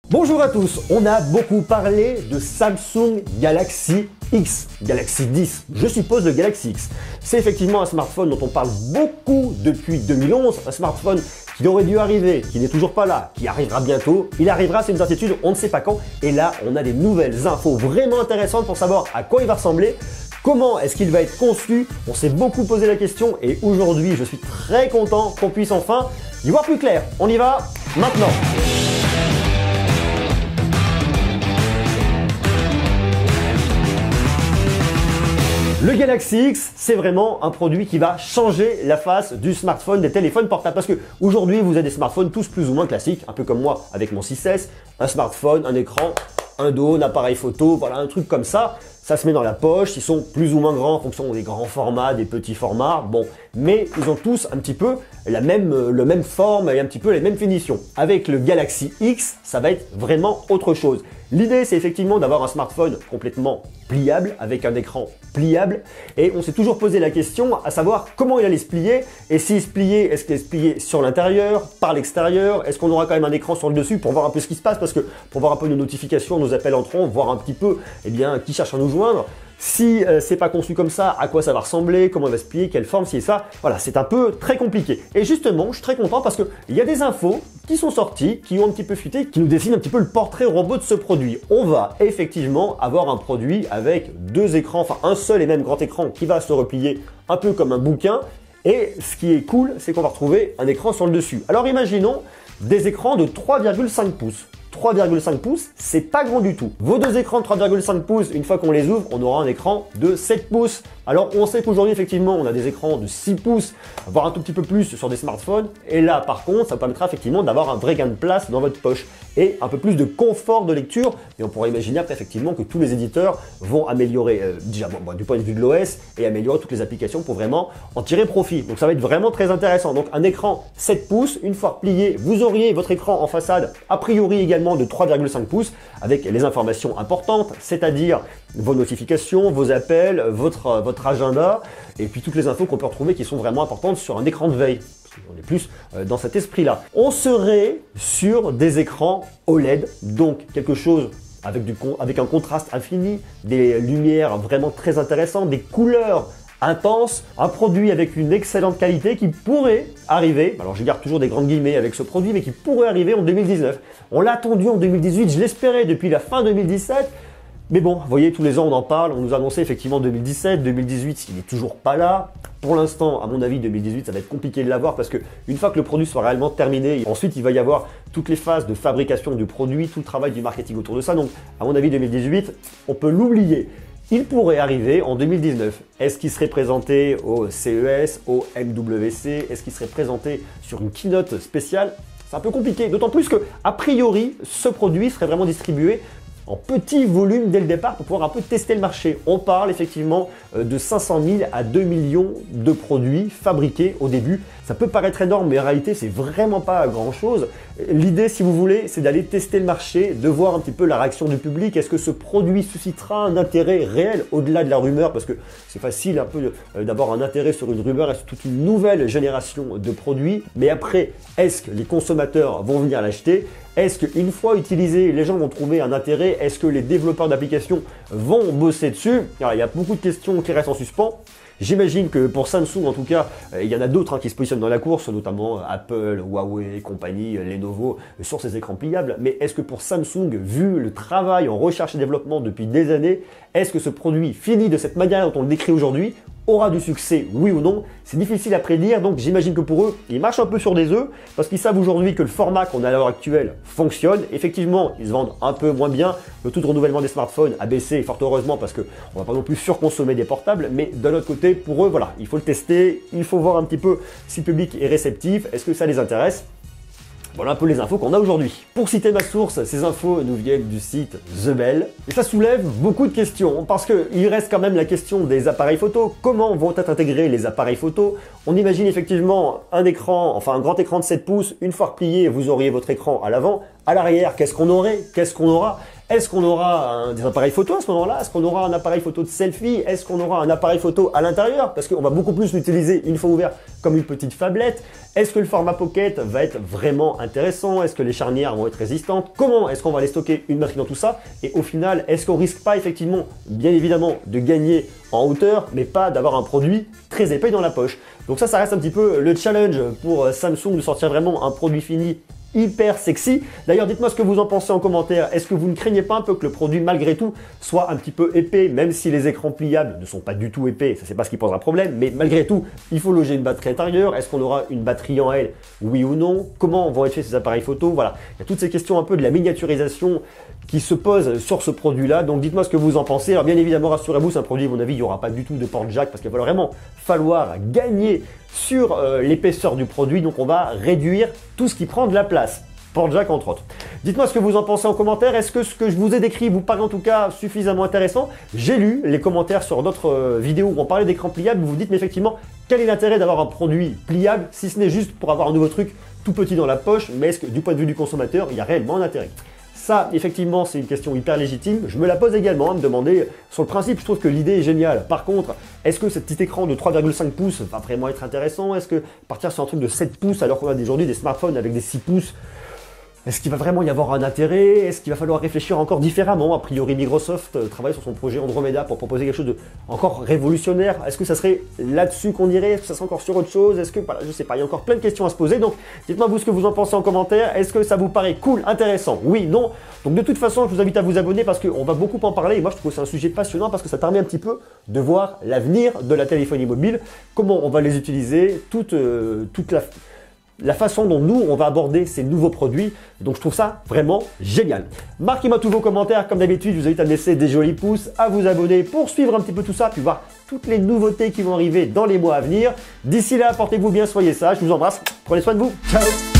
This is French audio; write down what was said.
Bonjour à tous, on a beaucoup parlé de Samsung Galaxy X, Galaxy 10, je suppose le Galaxy X. C'est effectivement un smartphone dont on parle beaucoup depuis 2011, un smartphone qui aurait dû arriver, qui n'est toujours pas là, qui arrivera bientôt. Il arrivera, c'est une certitude, on ne sait pas quand. Et là, on a des nouvelles infos vraiment intéressantes pour savoir à quoi il va ressembler, comment est-ce qu'il va être conçu. On s'est beaucoup posé la question et aujourd'hui, je suis très content qu'on puisse enfin y voir plus clair. On y va maintenant. Le Galaxy X, c'est vraiment un produit qui va changer la face du smartphone, des téléphones portables. Parce que aujourd'hui, vous avez des smartphones tous plus ou moins classiques, un peu comme moi avec mon 6S, un smartphone, un écran, un dos, un appareil photo, voilà, un truc comme ça. Ça se met dans la poche, ils sont plus ou moins grands en fonction des grands formats, des petits formats, bon, mais ils ont tous un petit peu la même forme et un petit peu les mêmes finitions. Avec le Galaxy X, ça va être vraiment autre chose. L'idée, c'est effectivement d'avoir un smartphone complètement pliable, avec un écran pliable, et on s'est toujours posé la question à savoir comment il allait se plier, et s'il se pliait, est-ce qu'il allait se plier sur l'intérieur, par l'extérieur, est-ce qu'on aura quand même un écran sur le dessus pour voir un peu ce qui se passe, parce que pour voir un peu nos notifications, nos appels entrants, voir un petit peu, eh bien, qui cherche à nous joindre. Si c'est pas conçu comme ça, à quoi ça va ressembler, comment il va se plier, quelle forme, si et ça, voilà, c'est un peu très compliqué. Et justement, je suis très content parce qu'il y a des infos qui sont sorties, qui ont un petit peu fuité, qui nous dessinent un petit peu le portrait robot de ce produit. On va effectivement avoir un produit avec deux écrans, enfin un seul et même grand écran qui va se replier un peu comme un bouquin. Et ce qui est cool, c'est qu'on va retrouver un écran sur le dessus. Alors imaginons des écrans de 3,5 pouces. 3,5 pouces, c'est pas grand du tout. Vos deux écrans de 3,5 pouces, une fois qu'on les ouvre, on aura un écran de 7 pouces. Alors on sait qu'aujourd'hui effectivement on a des écrans de 6 pouces, voire un tout petit peu plus sur des smartphones. Et là par contre, ça vous permettra effectivement d'avoir un vrai gain de place dans votre poche et un peu plus de confort de lecture. Et on pourrait imaginer après effectivement que tous les éditeurs vont améliorer déjà du point de vue de l'OS et améliorer toutes les applications pour vraiment en tirer profit. Donc ça va être vraiment très intéressant. Donc un écran 7 pouces, une fois plié, vous auriez votre écran en façade a priori également de 3,5 pouces avec les informations importantes, c'est-à-dire vos notifications, vos appels, votre agenda et puis toutes les infos qu'on peut retrouver qui sont vraiment importantes sur un écran de veille. On est plus dans cet esprit-là. On serait sur des écrans OLED, donc quelque chose avec un contraste infini, des lumières vraiment très intéressantes, des couleurs intense, un produit avec une excellente qualité qui pourrait arriver, alors je garde toujours des grandes guillemets avec ce produit, mais qui pourrait arriver en 2019. On l'a attendu en 2018, je l'espérais depuis la fin 2017, mais bon, vous voyez, tous les ans on en parle, on nous annonçait effectivement 2017, 2018, il n'est toujours pas là. Pour l'instant, à mon avis, 2018, ça va être compliqué de l'avoir parce que une fois que le produit soit réellement terminé, ensuite il va y avoir toutes les phases de fabrication du produit, tout le travail du marketing autour de ça. Donc, à mon avis, 2018, on peut l'oublier. Il pourrait arriver en 2019. Est-ce qu'il serait présenté au CES, au MWC? Est-ce qu'il serait présenté sur une keynote spéciale? C'est un peu compliqué, d'autant plus que, a priori, ce produit serait vraiment distribué en petit volume dès le départ pour pouvoir un peu tester le marché. On parle effectivement de 500 000 à 2 millions de produits fabriqués au début. Ça peut paraître énorme, mais en réalité, c'est vraiment pas grand chose. L'idée, si vous voulez, c'est d'aller tester le marché, de voir un petit peu la réaction du public. Est-ce que ce produit suscitera un intérêt réel au-delà de la rumeur? Parce que c'est facile un peu d'avoir un intérêt sur une rumeur et sur toute une nouvelle génération de produits. Mais après, est-ce que les consommateurs vont venir l'acheter? Est-ce qu'une fois utilisé, les gens vont trouver un intérêt? Est-ce que les développeurs d'applications vont bosser dessus? Alors, il y a beaucoup de questions qui restent en suspens. J'imagine que pour Samsung, en tout cas, il y en a d'autres qui se positionnent dans la course, notamment Apple, Huawei, compagnie, Lenovo, sur ces écrans pliables. Mais est-ce que pour Samsung, vu le travail en recherche et développement depuis des années, est-ce que ce produit fini de cette manière dont on le décrit aujourd'hui aura du succès, oui ou non? C'est difficile à prédire, donc j'imagine que pour eux, ils marchent un peu sur des œufs, parce qu'ils savent aujourd'hui que le format qu'on a à l'heure actuelle fonctionne. Effectivement, ils se vendent un peu moins bien, le taux de renouvellement des smartphones a baissé, fort heureusement, parce qu'on ne va pas non plus surconsommer des portables, mais d'un autre côté, pour eux, voilà, il faut le tester, il faut voir un petit peu si le public est réceptif, est-ce que ça les intéresse? Voilà un peu les infos qu'on a aujourd'hui. Pour citer ma source, ces infos nous viennent du site The Bell. Et ça soulève beaucoup de questions, parce qu'il reste quand même la question des appareils photo. Comment vont être intégrés les appareils photo? On imagine effectivement un écran, enfin un grand écran de 7 pouces, une fois replié, vous auriez votre écran à l'avant. À l'arrière, qu'est-ce qu'on aurait? Qu'est-ce qu'on aura? Est-ce qu'on aura des appareils photo à ce moment-là? Est-ce qu'on aura un appareil photo de selfie? Est-ce qu'on aura un appareil photo à l'intérieur? Parce qu'on va beaucoup plus l'utiliser une fois ouvert comme une petite phablette. Est-ce que le format Pocket va être vraiment intéressant? Est-ce que les charnières vont être résistantes? Comment est-ce qu'on va aller stocker une batterie dans tout ça? Et au final, est-ce qu'on risque pas effectivement, bien évidemment, de gagner en hauteur, mais pas d'avoir un produit très épais dans la poche? Donc ça reste un petit peu le challenge pour Samsung de sortir vraiment un produit fini hyper sexy. D'ailleurs, dites-moi ce que vous en pensez en commentaire. Est-ce que vous ne craignez pas un peu que le produit, malgré tout, soit un petit peu épais, même si les écrans pliables ne sont pas du tout épais, ça c'est pas ce qui posera problème, mais malgré tout, il faut loger une batterie intérieure. Est-ce qu'on aura une batterie en L? Oui ou non? Comment vont être faits ces appareils photo? Voilà, il y a toutes ces questions un peu de la miniaturisation qui se posent sur ce produit-là. Donc dites-moi ce que vous en pensez. Alors bien évidemment, rassurez-vous, c'est un produit, à mon avis, il n'y aura pas du tout de port jack parce qu'il va vraiment falloir gagner sur l'épaisseur du produit. Donc on va réduire tout ce qui prend de la place. Port jack entre autres. Dites-moi ce que vous en pensez en commentaire. Est-ce que ce que je vous ai décrit vous paraît en tout cas suffisamment intéressant? J'ai lu les commentaires sur d'autres vidéos où on parlait d'écran pliable. Vous vous dites mais effectivement, quel est l'intérêt d'avoir un produit pliable si ce n'est juste pour avoir un nouveau truc tout petit dans la poche? Mais est-ce que du point de vue du consommateur, il y a réellement un intérêt? Ça, effectivement, c'est une question hyper légitime. Je me la pose également à me demander, sur le principe, je trouve que l'idée est géniale. Par contre, est-ce que ce petit écran de 3,5 pouces va vraiment être intéressant? Est-ce que partir sur un truc de 7 pouces alors qu'on a aujourd'hui des smartphones avec des 6 pouces? Est-ce qu'il va vraiment y avoir un intérêt? Est-ce qu'il va falloir réfléchir encore différemment? A priori, Microsoft travaille sur son projet Andromeda pour proposer quelque chose de encore révolutionnaire. Est-ce que ça serait là-dessus qu'on irait? Est-ce que ça serait encore sur autre chose? Est-ce que, voilà, je sais pas, il y a encore plein de questions à se poser. Donc, dites-moi vous ce que vous en pensez en commentaire. Est-ce que ça vous paraît cool, intéressant? Oui, non? Donc, de toute façon, je vous invite à vous abonner parce qu'on va beaucoup en parler. Et moi, je trouve que c'est un sujet passionnant parce que ça permet un petit peu de voir l'avenir de la téléphonie mobile, comment on va les utiliser, toute la façon dont nous, on va aborder ces nouveaux produits. Donc, je trouve ça vraiment génial. Marquez-moi tous vos commentaires. Comme d'habitude, je vous invite à me laisser des jolis pouces, à vous abonner pour suivre un petit peu tout ça, puis voir toutes les nouveautés qui vont arriver dans les mois à venir. D'ici là, portez-vous bien, soyez sages. Je vous embrasse. Prenez soin de vous. Ciao!